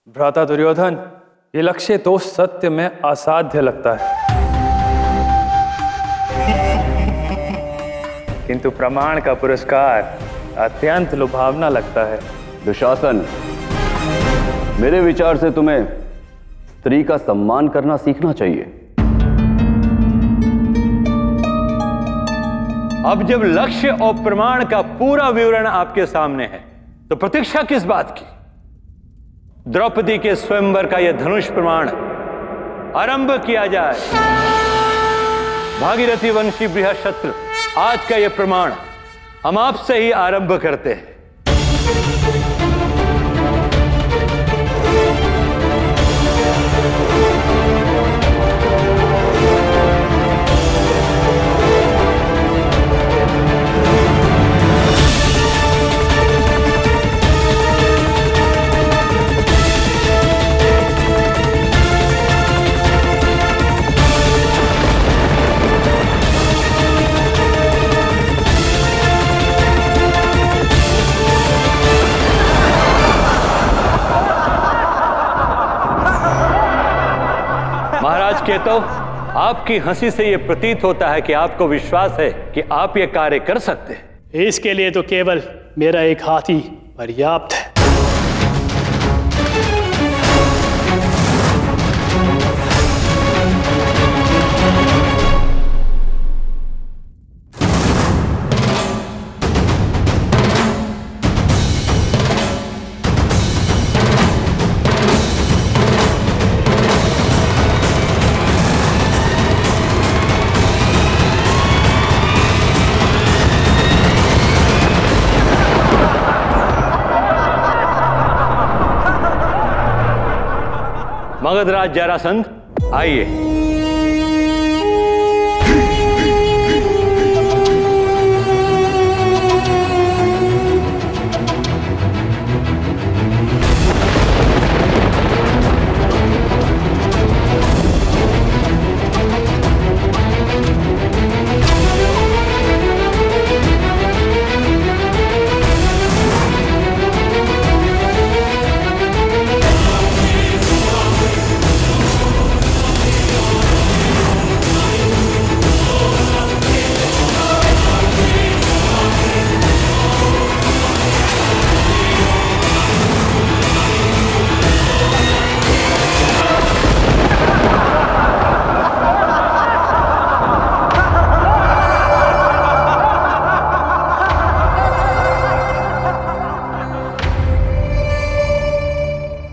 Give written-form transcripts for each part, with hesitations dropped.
भ्राता दुर्योधन, ये लक्ष्य तो सत्य में असाध्य लगता है, किंतु प्रमाण का पुरस्कार अत्यंत लुभावना लगता है। दुशासन, मेरे विचार से तुम्हें स्त्री का सम्मान करना सीखना चाहिए। अब जब लक्ष्य और प्रमाण का पूरा विवरण आपके सामने है तो प्रतीक्षा किस बात की? द्रौपदी के स्वयंवर का यह धनुष प्रमाण आरंभ किया जाए। भागीरथी वंशी बृहस्पत्र, आज का यह प्रमाण हम आपसे ही आरंभ करते हैं। केतो, आपकी हंसी से यह प्रतीत होता है कि आपको विश्वास है कि आप यह कार्य कर सकते हैं। इसके लिए तो केवल मेरा एक हाथ ही पर्याप्त है। मगधराज जरासंध, आइए।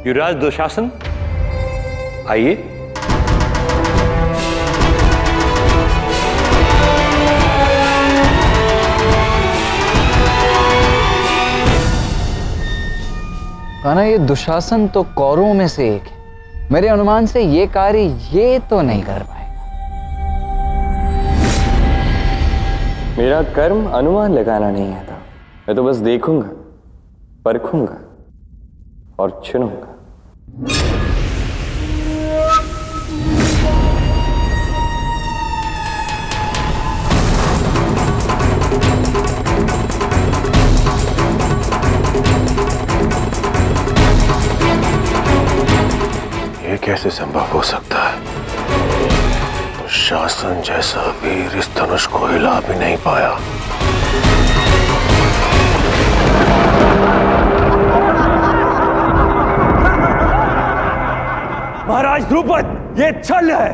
युवराज दुशासन, आइए। ना ये दुशासन तो कौरवों में से एक है। मेरे अनुमान से ये कार्य ये तो नहीं कर पाएगा। मेरा कर्म अनुमान लगाना नहीं आता, मैं तो बस देखूंगा, परखूंगा और चुनूंगा। ये कैसे संभव हो सकता है? दुशासन जैसा वीर इस धनुष को हिला भी नहीं पाया। महाराज द्रुपद, ये छल है।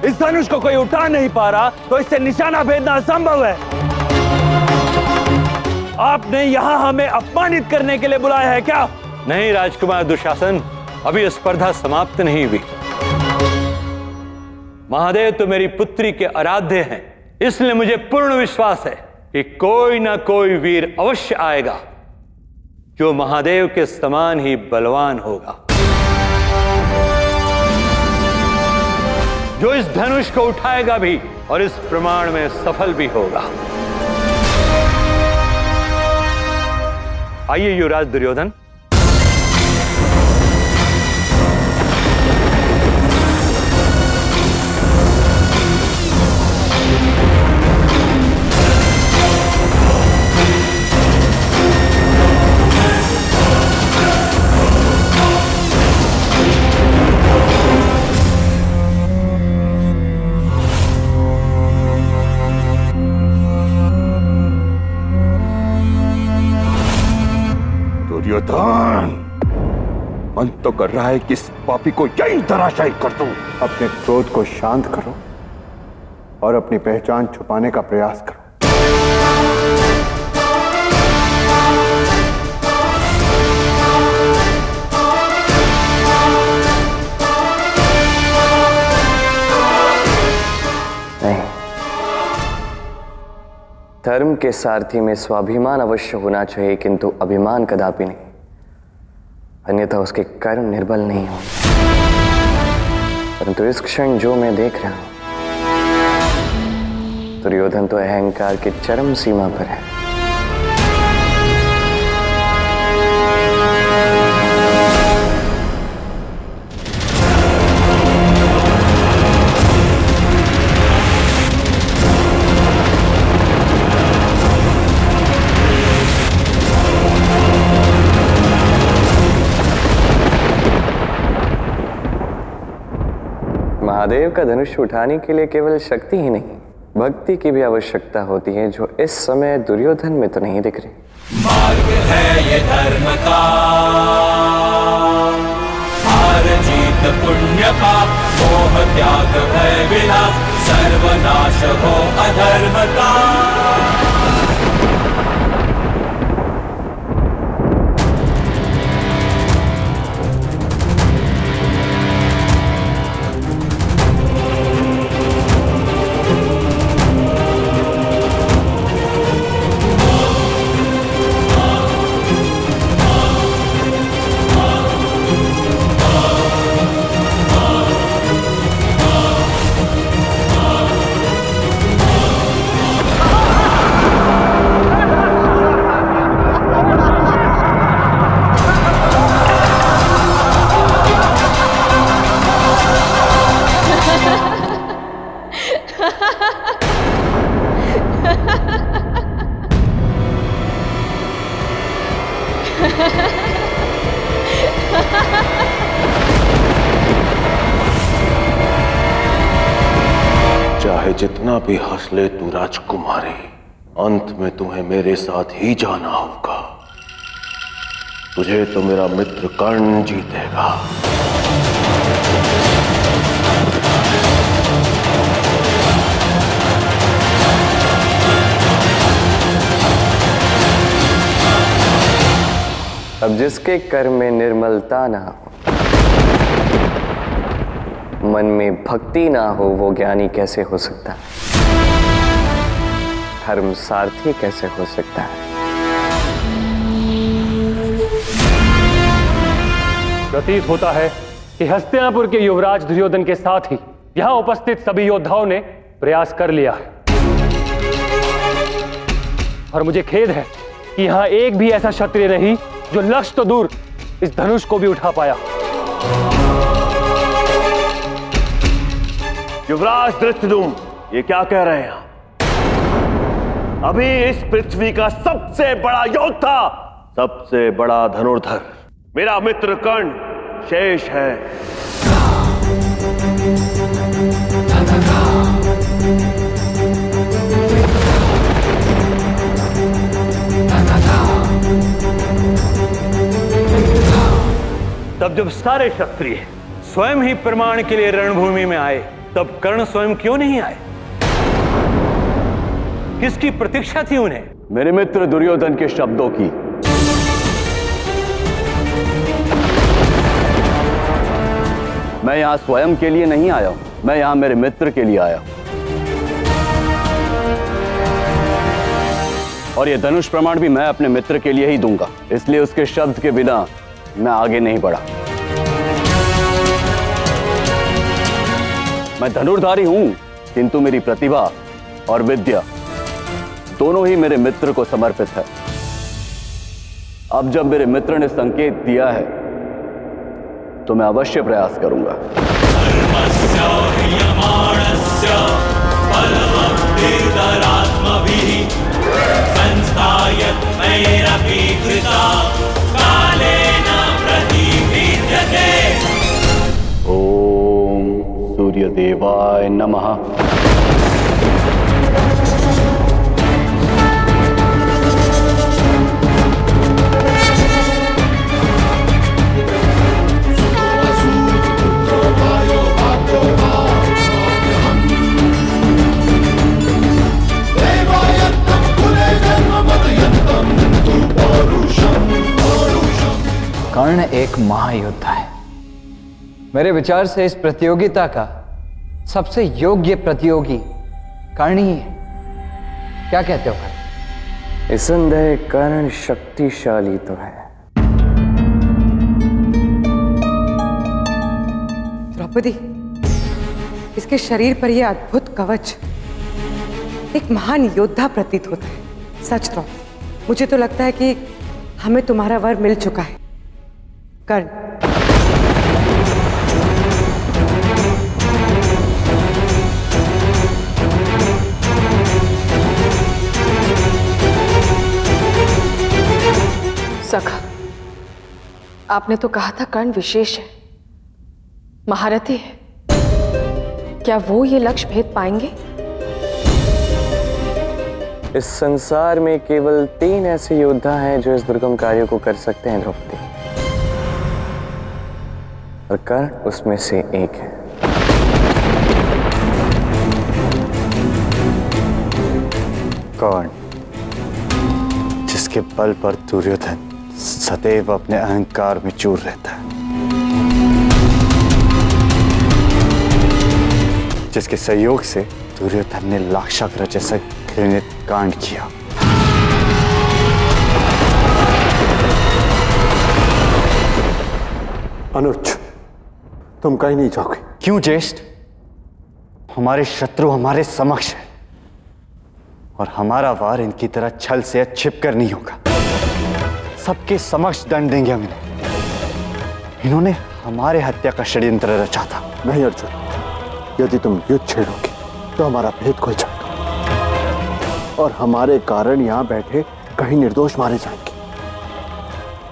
इस धनुष को कोई उठा नहीं पा रहा तो इससे निशाना भेदना असंभव है। आपने यहां हमें अपमानित करने के लिए बुलाया है क्या? नहीं राजकुमार दुशासन, अभी स्पर्धा समाप्त नहीं हुई। महादेव तो मेरी पुत्री के आराध्य हैं, इसलिए मुझे पूर्ण विश्वास है कि कोई ना कोई वीर अवश्य आएगा जो महादेव के समान ही बलवान होगा, जो इस धनुष को उठाएगा भी और इस प्रमाण में सफल भी होगा। आइए युवराज दुर्योधन। दुर्योधन, मन तो कर रहा है कि इस पापी को यही धराशायी कर दूं। अपने क्रोध को शांत करो और अपनी पहचान छुपाने का प्रयास करो। नहीं, धर्म के सारथी में स्वाभिमान अवश्य होना चाहिए, किंतु अभिमान कदापि नहीं, अन्यथा उसके कर्म निर्बल नहीं होंगे। परंतु इस क्षण जो मैं देख रहा हूं, दुर्योधन तो अहंकार की चरम सीमा पर है। महादेव का धनुष उठाने के लिए केवल शक्ति ही नहीं, भक्ति की भी आवश्यकता होती है, जो इस समय दुर्योधन में तो नहीं दिख रही। मार्ग है ये धर्म का, हार जीत पुण्य पाप, मोह त्याग भय विलाप, सर्वनाश हो अधर्म का। चाहे जितना भी हंस ले तू राजकुमारी, अंत में तुम्हें मेरे साथ ही जाना होगा। तुझे तो मेरा मित्र कर्ण जीतेगा। अब जिसके कर्म में निर्मलता ना हो, मन में भक्ति ना हो, वो ज्ञानी कैसे हो सकता है? धर्म सारथी कैसे हो सकता है? प्रतीत होता है कि हस्तिनापुर के युवराज दुर्योधन के साथ ही यहां उपस्थित सभी योद्धाओं ने प्रयास कर लिया है, और मुझे खेद है कि यहां एक भी ऐसा क्षत्रिय नहीं जो लक्ष्य तो दूर इस धनुष को भी उठा पाया। युवराज धृष्टद्युम्न, ये क्या कह रहे हैं आप? अभी इस पृथ्वी का सबसे बड़ा योद्धा, सबसे बड़ा धनुर्धर मेरा मित्र कर्ण शेष है। तब जब सारे क्षत्रिय स्वयं ही प्रमाण के लिए रणभूमि में आए, तब कर्ण स्वयं क्यों नहीं आए? किसकी प्रतीक्षा थी उन्हें? मेरे मित्र दुर्योधन के शब्दों की। मैं यहां स्वयं के लिए नहीं आया हूं, मैं यहां मेरे मित्र के लिए आया हूं। और यह धनुष प्रमाण भी मैं अपने मित्र के लिए ही दूंगा, इसलिए उसके शब्द के बिना मैं आगे नहीं बढ़ा। मैं धनुर्धारी हूं, किंतु मेरी प्रतिभा और विद्या दोनों ही मेरे मित्र को समर्पित है। अब जब मेरे मित्र ने संकेत दिया है तो मैं अवश्य प्रयास करूंगा। ओम सूर्यदेवाय नमः। कर्ण एक महायोद्धा है। मेरे विचार से इस प्रतियोगिता का सबसे योग्य प्रतियोगी कर्ण ही है। क्या कहते हो कर्ण? निसंदेह कर्ण शक्तिशाली तो है। द्रौपदी, इसके शरीर पर यह अद्भुत कवच एक महान योद्धा प्रतीत होता है। सच द्रौपदी, मुझे तो लगता है कि हमें तुम्हारा वर मिल चुका है। कर्ण, सखा, आपने तो कहा था कर्ण विशेष है, महारथी है। क्या वो ये लक्ष्य भेद पाएंगे? इस संसार में केवल 3 ऐसे योद्धा हैं जो इस दुर्गम कार्य को कर सकते हैं द्रौपदी, और कर्ण उसमें से एक है। कर्ण, जिसके बल पर दुर्योधन सदैव अपने अहंकार में चूर रहता है, जिसके सहयोग से दुर्योधन ने लाक्षाग्रह जैसा घृणित कांड किया। अनुज, तुम कहीं नहीं जाओगे। क्यों ज्येष्ठ? हमारे शत्रु हमारे समक्ष है और हमारा वार इनकी तरह छल से छिप कर नहीं होगा। सबके समक्ष दंड देंगे हम इन्हें। इन्होंने हमारे हत्या का षड्यंत्र रचा था। नहीं अर्जुन, यदि तुम युद्ध छेड़ोगे तो हमारा भेद खुल जाएगा और हमारे कारण यहाँ बैठे कहीं निर्दोष मारे जाएंगे।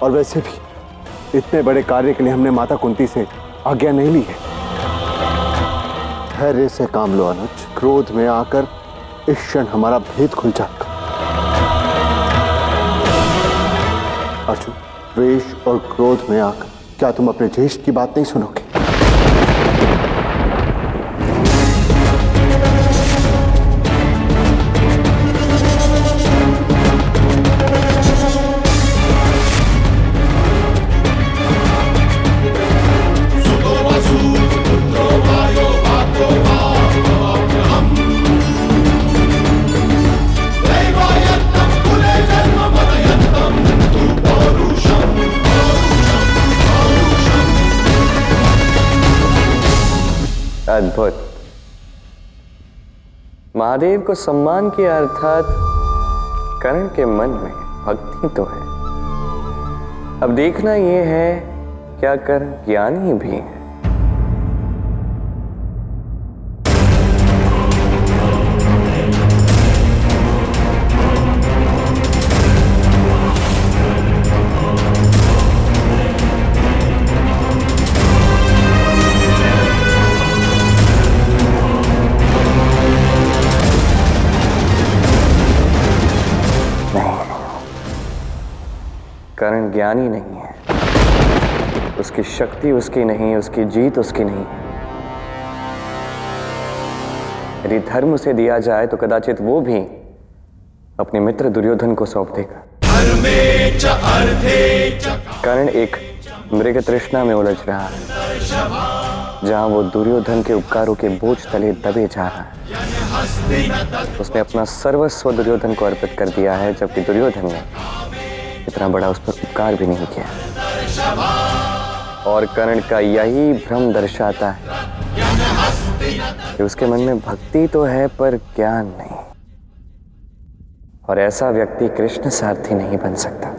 और वैसे भी इतने बड़े कार्य के लिए हमने माता कुंती से आज्ञा नहीं ली है। धैर्य से काम लो अनुज। क्रोध में आकर इस क्षण हमारा भेद खुल जाएगा। अर्जुन, द्वेष और क्रोध में आकर क्या तुम अपने ज्येष्ठ की बात नहीं सुनोगे? अद्भुत। महादेव को सम्मान किया अर्थात कर्ण के मन में भक्ति तो है। अब देखना यह है क्या कर्ण ज्ञानी भी है। कर्ण ज्ञानी नहीं है। उसकी शक्ति उसकी नहीं, उसकी जीत उसकी नहीं है। यदि धर्म उसे दिया जाए तो कदाचित वो भी अपने मित्र दुर्योधन को सौंप देगा। कर्ण एक मृग तृष्णा में उलझ रहा है, जहां वो दुर्योधन के उपकारों के बोझ तले दबे जा रहा है। उसने अपना सर्वस्व दुर्योधन को अर्पित कर दिया है, जबकि दुर्योधन ने इतना बड़ा उस पर उपकार भी नहीं किया। और कर्ण का यही भ्रम दर्शाता है कि उसके मन में भक्ति तो है पर ज्ञान नहीं, और ऐसा व्यक्ति कृष्ण सारथी नहीं बन सकता।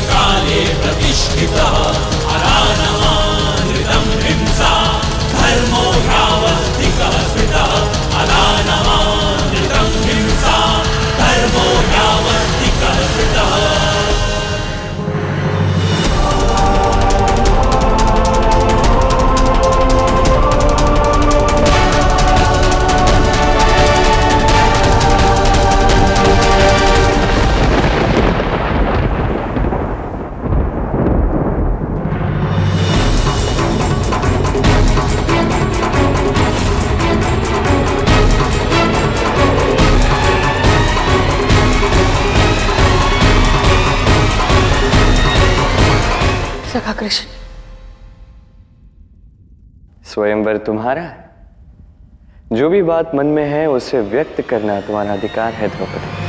काले प्रतिष्ठितः अलानमानृतं हिंसा धर्मो ह्यावस्थितः स्थितः अलानमानृतं हिंसा धर्मो ह्यावस्थितः स्थितः। सखा कृष्ण, स्वयंवर तुम्हारा है। जो भी बात मन में है उसे व्यक्त करना तुम्हारा अधिकार है द्रौपदी।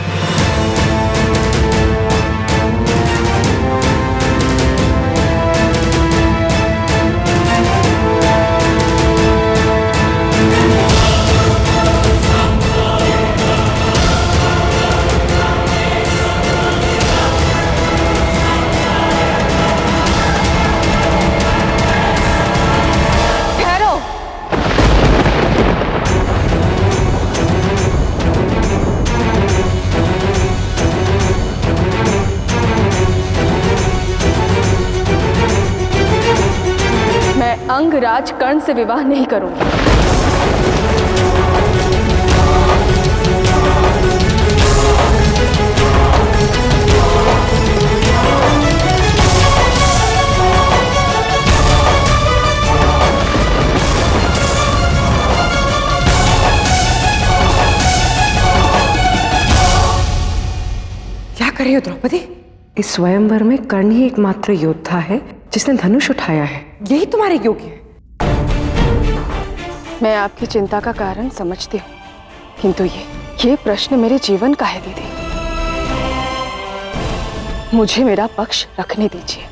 अंगराज कर्ण से विवाह नहीं करूंगी। क्या कर रही हो द्रौपदी? इस स्वयंवर में कर्ण ही एकमात्र योद्धा है जिसने धनुष उठाया है। यही तुम्हारे योग्य है। मैं आपकी चिंता का कारण समझती हूँ, किंतु ये प्रश्न मेरे जीवन का है दीदी। मुझे मेरा पक्ष रखने दीजिए।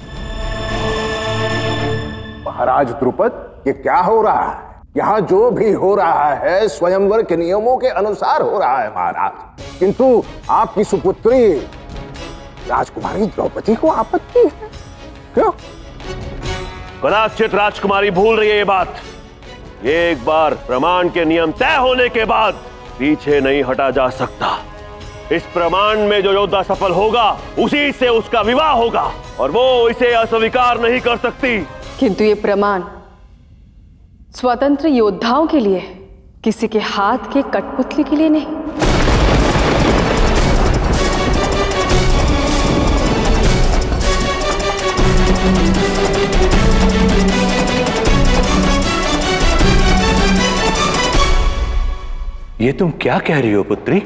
महाराज द्रुपद, ये क्या हो रहा है? यहाँ जो भी हो रहा है स्वयंवर के नियमों के अनुसार हो रहा है महाराज, किंतु आपकी सुपुत्री राजकुमारी द्रौपदी को आपत्ति है। क्यों? कदाचित राजकुमारी भूल रही है ये बात। एक बार प्रमाण के नियम तय होने के बाद पीछे नहीं हटा जा सकता। इस प्रमाण में जो योद्धा सफल होगा उसी से उसका विवाह होगा और वो इसे अस्वीकार नहीं कर सकती। किंतु ये प्रमाण स्वतंत्र योद्धाओं के लिए, किसी के हाथ के कठपुतली के लिए नहीं। ये तुम क्या कह रही हो पुत्री?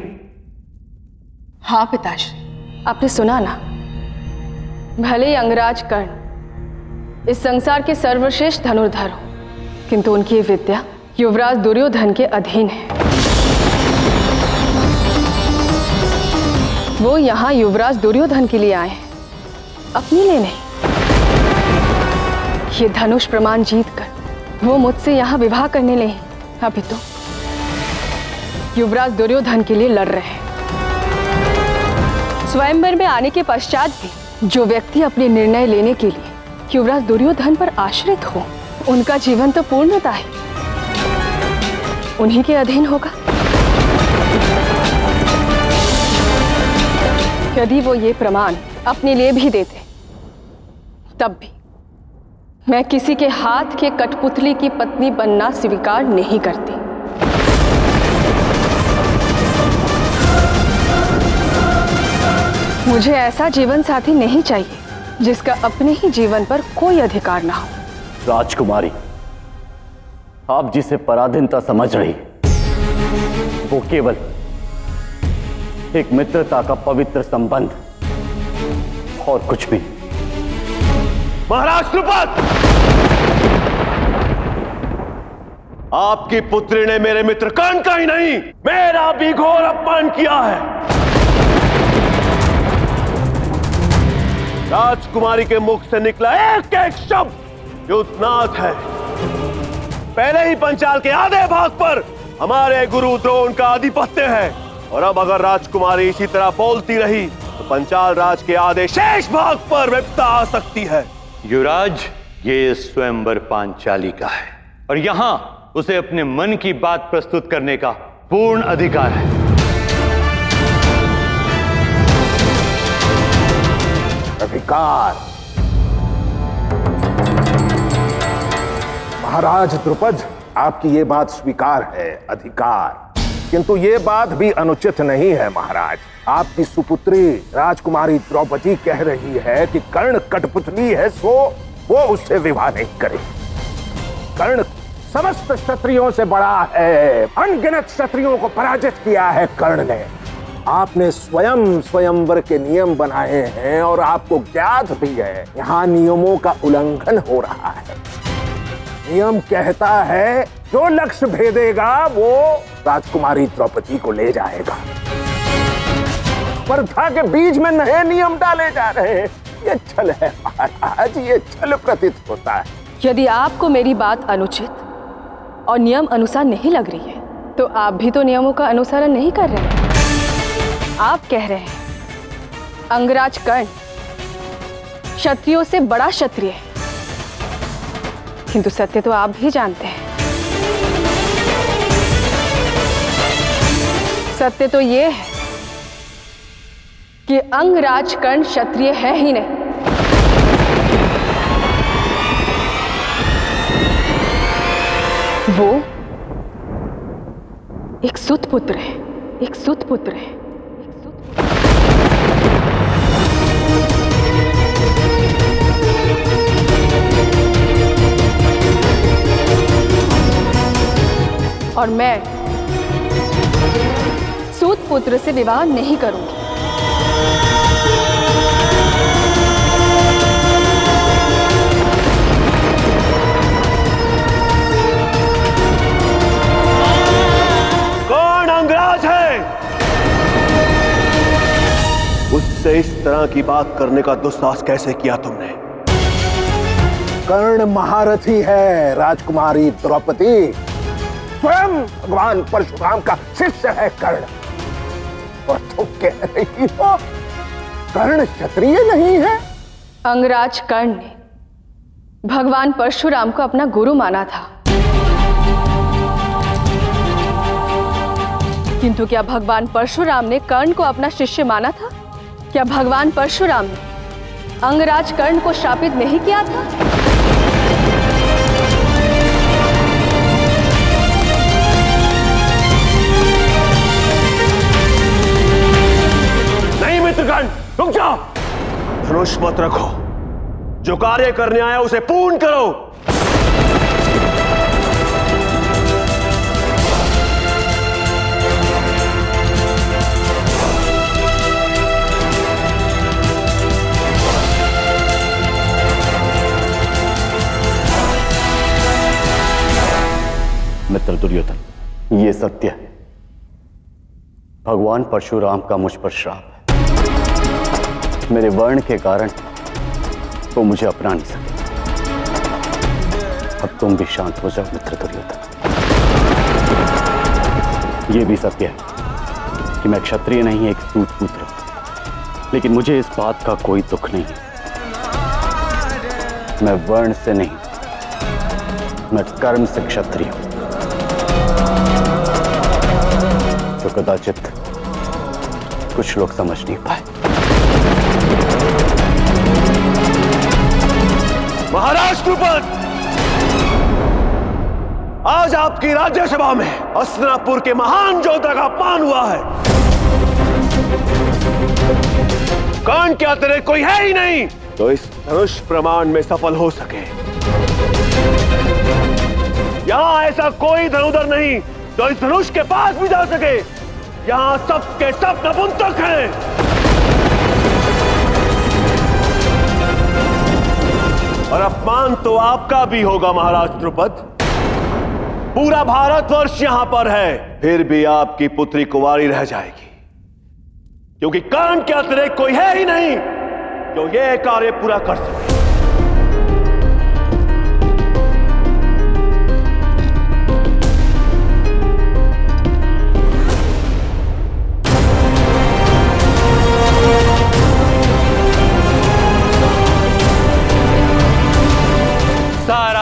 हाँ पिताश्री, आपने सुना ना। भले ही अंगराज कर्ण इस संसार के सर्वश्रेष्ठ धनुर्धर हो, किंतु उनकी ये विद्या युवराज दुर्योधन के अधीन है। वो यहाँ युवराज दुर्योधन के लिए आए हैं, अपने लिए नहीं। ये धनुष प्रमाण जीतकर वो मुझसे यहाँ विवाह करने नहीं, अभी तो युवराज दुर्योधन के लिए लड़ रहे हैं। स्वयंवर में आने के पश्चात भी जो व्यक्ति अपने निर्णय लेने के लिए युवराज दुर्योधन पर आश्रित हो, उनका जीवन तो पूर्णता है उन्हीं के अधीन होगा। यदि वो ये प्रमाण अपने लिए भी देते, तब भी मैं किसी के हाथ के कठपुतली की पत्नी बनना स्वीकार नहीं करती। मुझे ऐसा जीवन साथी नहीं चाहिए जिसका अपने ही जीवन पर कोई अधिकार ना हो। राजकुमारी, आप जिसे पराधीनता समझ रही, वो केवल एक मित्रता का पवित्र संबंध और कुछ भी। महाराज द्रुपद, आपकी पुत्री ने मेरे मित्र कर्ण का ही नहीं, मेरा भी घोर अपमान किया है। राजकुमारी के मुख से निकला एक एक शब्द युद्धनाथ है। पहले ही पंचाल के आधे भाग पर हमारे गुरु द्रोण का आधिपत्य है, और अब अगर राजकुमारी इसी तरह बोलती रही तो पंचाल राज के आधे शेष भाग पर विपदा आ सकती है। युवराज, ये स्वयंवर पांचाली का है और यहां उसे अपने मन की बात प्रस्तुत करने का पूर्ण अधिकार है। अधिकार? महाराज द्रुपद, आपकी ये बात स्वीकार है, अधिकार, किंतु ये बात भी अनुचित नहीं है महाराज। आपकी सुपुत्री राजकुमारी द्रौपदी कह रही है कि कर्ण कठपुतली है, सो वो उससे विवाह नहीं करे। कर्ण समस्त क्षत्रियों से बड़ा है, अनगिनत क्षत्रियों को पराजित किया है कर्ण ने। आपने स्वयं स्वयंवर के नियम बनाए हैं और आपको ज्ञात भी है यहाँ नियमों का उल्लंघन हो रहा है। नियम कहता है जो लक्ष्य भेदेगा वो राजकुमारी द्रौपदी को ले जाएगा। स्पर्धा के बीच में नए नियम डाले जा रहे हैं, ये छल है महाराज, ये छल प्रतीत होता है। यदि आपको मेरी बात अनुचित और नियम अनुसार नहीं लग रही है तो आप भी तो नियमों का अनुसरण नहीं कर रहे हैं। आप कह रहे हैं अंगराज कर्ण क्षत्रियों से बड़ा क्षत्रिय है, किंतु सत्य तो आप भी जानते हैं। सत्य तो ये है कि अंगराज कर्ण क्षत्रिय है ही नहीं। वो एक सुतपुत्र है, एक सुतपुत्र है। और मैं सूतपुत्र से विवाह नहीं करूंगी। कौन अंगराज है? उससे इस तरह की बात करने का दुस्साहस कैसे किया तुमने? कर्ण महारथी है राजकुमारी द्रौपदी, स्वयं भगवान परशुराम का शिष्य है कर्ण, और तुम कह रही हो कर्ण क्षत्रिय नहीं है? अंगराज कर्ण ने भगवान परशुराम को अपना गुरु माना था, किंतु क्या भगवान परशुराम ने कर्ण को अपना शिष्य माना था? क्या भगवान परशुराम ने अंगराज कर्ण को शापित नहीं किया था? नहीं मित्रगण, रुक जाओ। धनुष मत रखो, जो कार्य करने आया उसे पूर्ण करो। मित्र दुर्योधन, ये सत्य है, भगवान परशुराम का मुझ पर श्राप है। मेरे वर्ण के कारण वो मुझे अपना नहीं सके। अब तुम भी शांत हो जाओ मित्र दुर्योधन। ये भी सत्य है कि मैं क्षत्रिय नहीं, एक सूतपुत्र हूं, लेकिन मुझे इस बात का कोई दुख नहीं है। मैं वर्ण से नहीं, मैं कर्म से क्षत्रिय हूं, तो कदाचित कुछ लोग समझ नहीं पाए। महाराज द्रुपद, आज आपकी राज्यसभा में हस्तिनापुर के महान योद्धा का अपमान हुआ है। कर्ण के अतिरिक्त कोई है ही नहीं तो इस धनुष प्रमाण में सफल हो सके। यहां ऐसा कोई धनुधर नहीं तो इस धनुष के पास भी जा सके। यहां सबके सब नपुंसक हैं। और अपमान तो आपका भी होगा महाराज द्रुपद। पूरा भारतवर्ष यहां पर है, फिर भी आपकी पुत्री कुंवारी रह जाएगी, क्योंकि कर्ण के अतिरिक्त कोई है ही नहीं जो यह कार्य पूरा कर सके।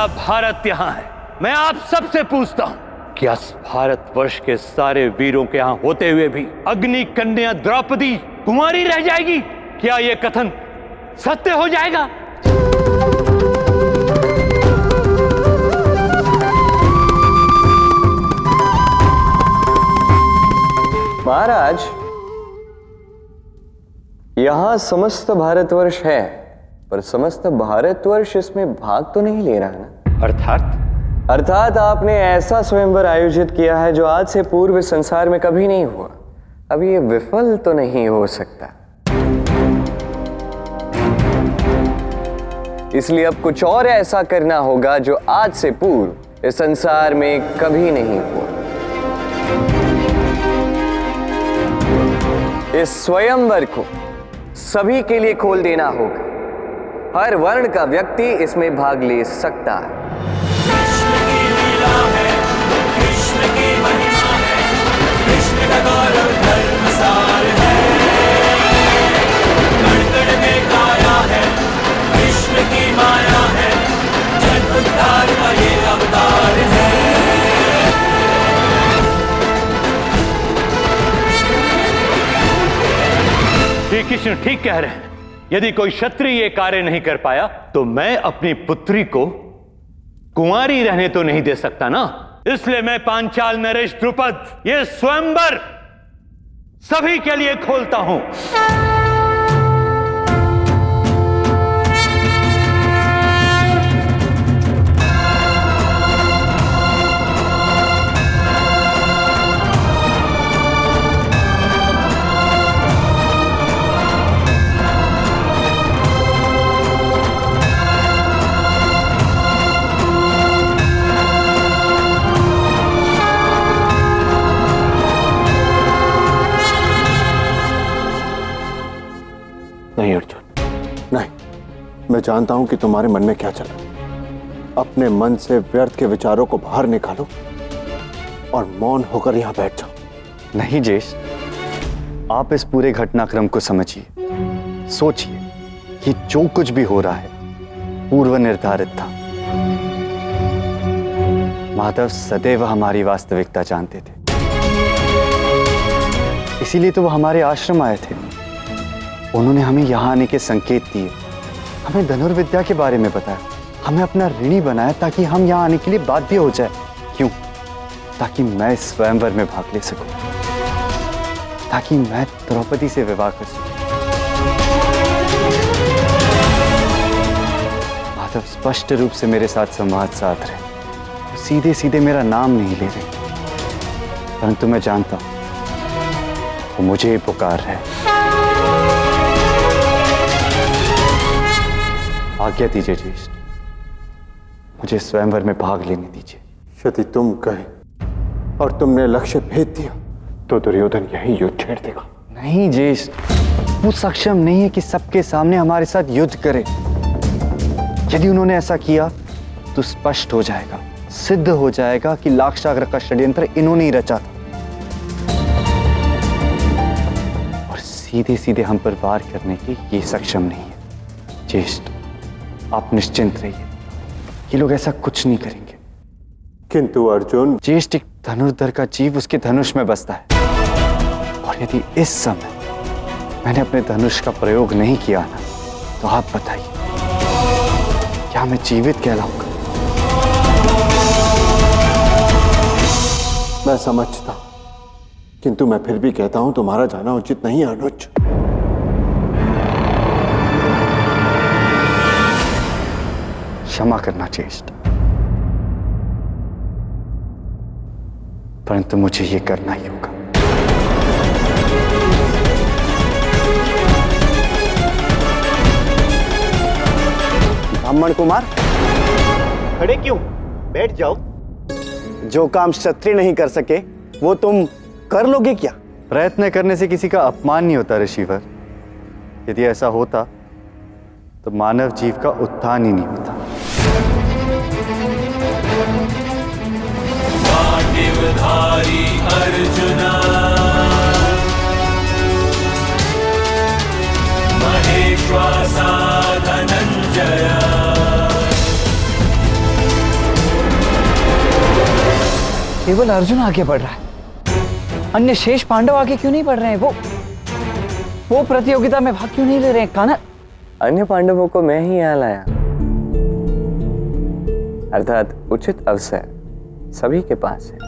सारा भारत यहाँ है। मैं आप सबसे पूछता हूं, क्या भारतवर्ष के सारे वीरों के यहां होते हुए भी अग्नि कन्या द्रौपदी कुंवारी रह जाएगी? क्या यह कथन सत्य हो जाएगा? महाराज, यहां समस्त भारतवर्ष है, पर समस्त भारतवर्ष इसमें भाग तो नहीं ले रहा ना। अर्थात आपने ऐसा स्वयंवर आयोजित किया है जो आज से पूर्व संसार में कभी नहीं हुआ। अब ये विफल तो नहीं हो सकता, इसलिए अब कुछ और ऐसा करना होगा जो आज से पूर्व इस संसार में कभी नहीं हुआ। इस स्वयंवर को सभी के लिए खोल देना होगा। हर वर्ण का व्यक्ति इसमें भाग ले सकता है। कृष्ण की लीला है, कृष्ण की महिमा है, कृष्ण का गौरव धर्मसार है। कण कण में काया है, कृष्ण की माया है, जन उद्धार का ये अवतार है। श्री कृष्ण ठीक कह रहे हैं। यदि कोई क्षत्रिय ये कार्य नहीं कर पाया तो मैं अपनी पुत्री को कुंवारी रहने तो नहीं दे सकता ना। इसलिए मैं पांचाल नरेश द्रुपद ये स्वयंवर सभी के लिए खोलता हूं। नहीं अर्जुन, नहीं। मैं जानता हूं कि तुम्हारे मन में क्या चल रहा है। अपने मन से व्यर्थ के विचारों को बाहर निकालो और मौन होकर यहां बैठ जाओ। नहीं ज्येष्ठ, आप इस पूरे घटनाक्रम को समझिए, सोचिए कि जो कुछ भी हो रहा है पूर्व निर्धारित था। माधव सदैव हमारी वास्तविकता जानते थे, इसीलिए तो वो हमारे आश्रम आए थे। उन्होंने हमें यहाँ आने के संकेत दिए, हमें धनुर्विद्या के बारे में बताया, हमें अपना ऋणी बनाया ताकि हम यहाँ आने के लिए बाध्य हो जाए। क्यों? ताकि मैं स्वयंवर में भाग ले सकूं, ताकि मैं द्रौपदी से विवाह कर सकूं। माधव स्पष्ट रूप से मेरे साथ संवाद साध रहे, तो सीधे सीधे मेरा नाम नहीं ले रहे, परंतु मैं जानता हूं वो मुझे ही पुकार रहे। आज्ञा दीजिए ज्येष्ठ, मुझे स्वयंवर में भाग लेने दीजिए। यदि तुम कहे और तुमने लक्ष्य भेद दिया तो दुर्योधन यही युद्ध छेड़ देगा। नहीं ज्येष्ठ, वो सक्षम नहीं है कि सबके सामने हमारे साथ युद्ध करे। यदि उन्होंने ऐसा किया तो स्पष्ट हो जाएगा, सिद्ध हो जाएगा कि लाक्षाग्र का षड्यंत्र इन्होंने ही रचा था और सीधे सीधे हम पर वार करने के ये सक्षम नहीं है। ज्येष्ठ, आप निश्चिंत रहिए, ये लोग ऐसा कुछ नहीं करेंगे। किंतु अर्जुन, ज्येष्ठ, एक धनुर्धर का जीव उसके धनुष में बसता है, और यदि इस समय मैंने अपने धनुष का प्रयोग नहीं किया ना, तो आप बताइए क्या मैं जीवित कहलाऊंगा? मैं समझता हूं, किंतु मैं फिर भी कहता हूं तुम्हारा जाना उचित नहीं है अनुज। क्षमा करना ज्येष्ठ, परंतु मुझे ये करना ही होगा। ब्राह्मण कुमार, खड़े क्यों? बैठ जाओ। जो काम क्षत्रिय नहीं कर सके वो तुम कर लोगे क्या? प्रयत्न करने से किसी का अपमान नहीं होता ऋषिवर। यदि ऐसा होता तो मानव जीव का उत्थान ही नहीं होता। पाटिवधारी अर्जुना, महेश्वासा धनंजय, केवल अर्जुन आगे बढ़ रहा है, अन्य शेष पांडव आगे क्यों नहीं बढ़ रहे हैं? वो प्रतियोगिता में भाग क्यों नहीं ले रहे हैं? कानन, अन्य पांडवों को मैं ही यहाँ लाया, अर्थात उचित अवसर सभी के पास है।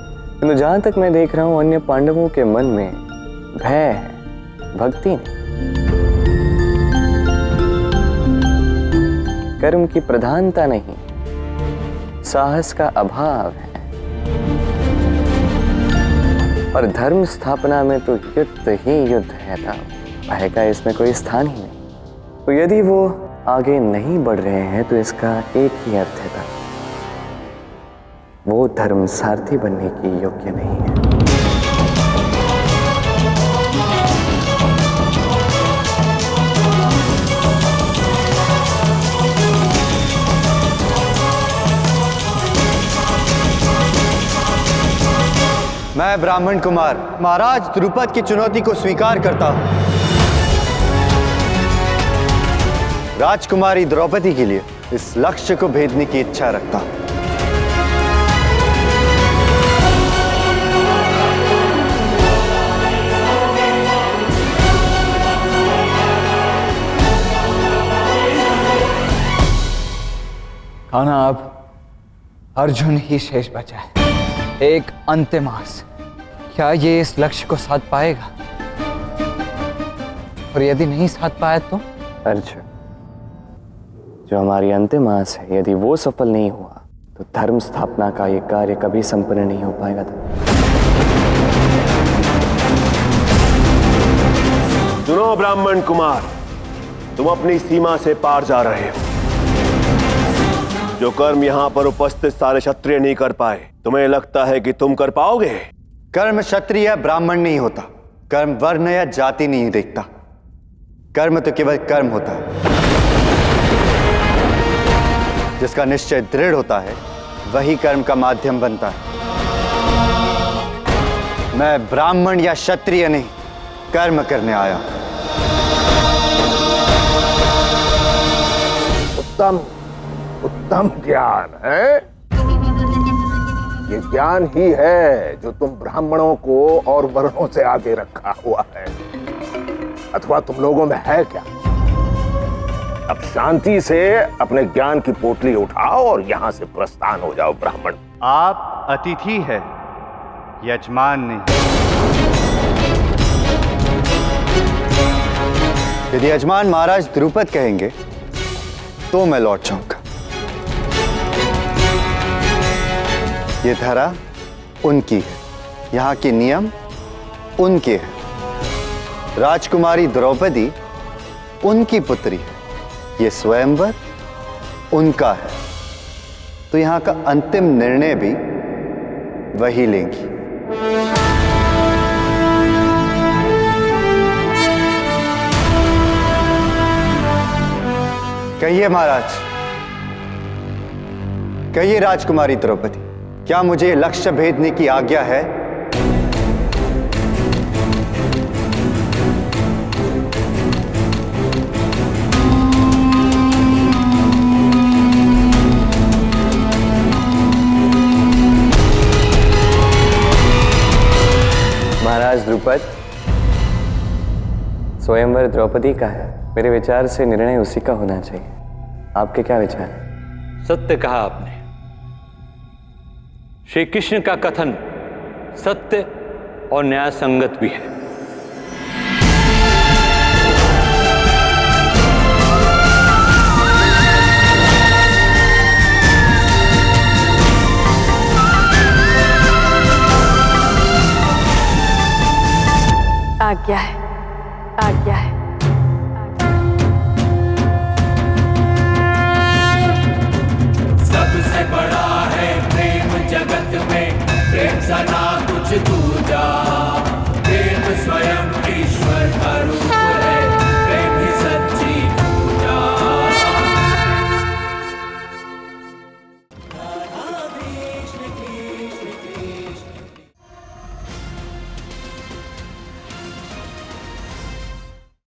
किंतु जहां तक मैं देख रहा हूं, अन्य पांडवों के मन में भय है, भक्ति नहीं। कर्म की प्रधानता नहीं, साहस का अभाव है। और धर्म स्थापना में तो युद्ध ही युद्ध है था, भय का इसमें कोई स्थान ही नहीं। तो यदि वो आगे नहीं बढ़ रहे हैं तो इसका एक ही अर्थ है, वो धर्म सारथी बनने की योग्य नहीं है। मैं ब्राह्मण कुमार महाराज द्रुपद की चुनौती को स्वीकार करता हूं। राजकुमारी द्रौपदी के लिए इस लक्ष्य को भेदने की इच्छा रखता हूं। खाना अब अर्जुन ही शेष बचा है, एक अंतिम आस। क्या ये इस लक्ष्य को साध पाएगा? और यदि नहीं साध पाया तो? अर्जुन, जो हमारी अंतिम आस है, यदि वो सफल नहीं हुआ तो धर्म स्थापना का ये कार्य कभी संपन्न नहीं हो पाएगा। सुनो ब्राह्मण कुमार, तुम अपनी सीमा से पार जा रहे हो। जो कर्म यहां पर उपस्थित सारे क्षत्रिय नहीं कर पाए, तुम्हें लगता है कि तुम कर पाओगे? कर्म क्षत्रिय ब्राह्मण नहीं होता, कर्म वर्ण या जाति नहीं देखता। कर्म तो केवल कर्म होता है। जिसका निश्चय दृढ़ होता है वही कर्म का माध्यम बनता है। मैं ब्राह्मण या क्षत्रिय नहीं, कर्म करने आया। उत्तम उत्तम ज्ञान है। ये ज्ञान ही है जो तुम ब्राह्मणों को और वर्णों से आगे रखा हुआ है। अथवा तुम लोगों में है क्या? अब शांति से अपने ज्ञान की पोटली उठाओ और यहां से प्रस्थान हो जाओ। ब्राह्मण, आप अतिथि है, यजमान नहीं। यदि यजमान महाराज द्रुपद कहेंगे तो मैं लौट जाऊंगा। ये धरा उनकी है, यहाँ के नियम उनके हैं। राजकुमारी द्रौपदी उनकी पुत्री है, ये स्वयंवर उनका है। तो यहाँ का अंतिम निर्णय भी वही लेंगी। कहिए महाराज, कहिए राजकुमारी द्रौपदी, क्या मुझे लक्ष्य भेदने की आज्ञा है? महाराज द्रुपद, स्वयंवर द्रौपदी का है। मेरे विचार से निर्णय उसी का होना चाहिए। आपके क्या विचार हैं? सत्य कहा आपने। श्री कृष्ण का कथन सत्य और न्याय संगत भी है। आज्ञा है।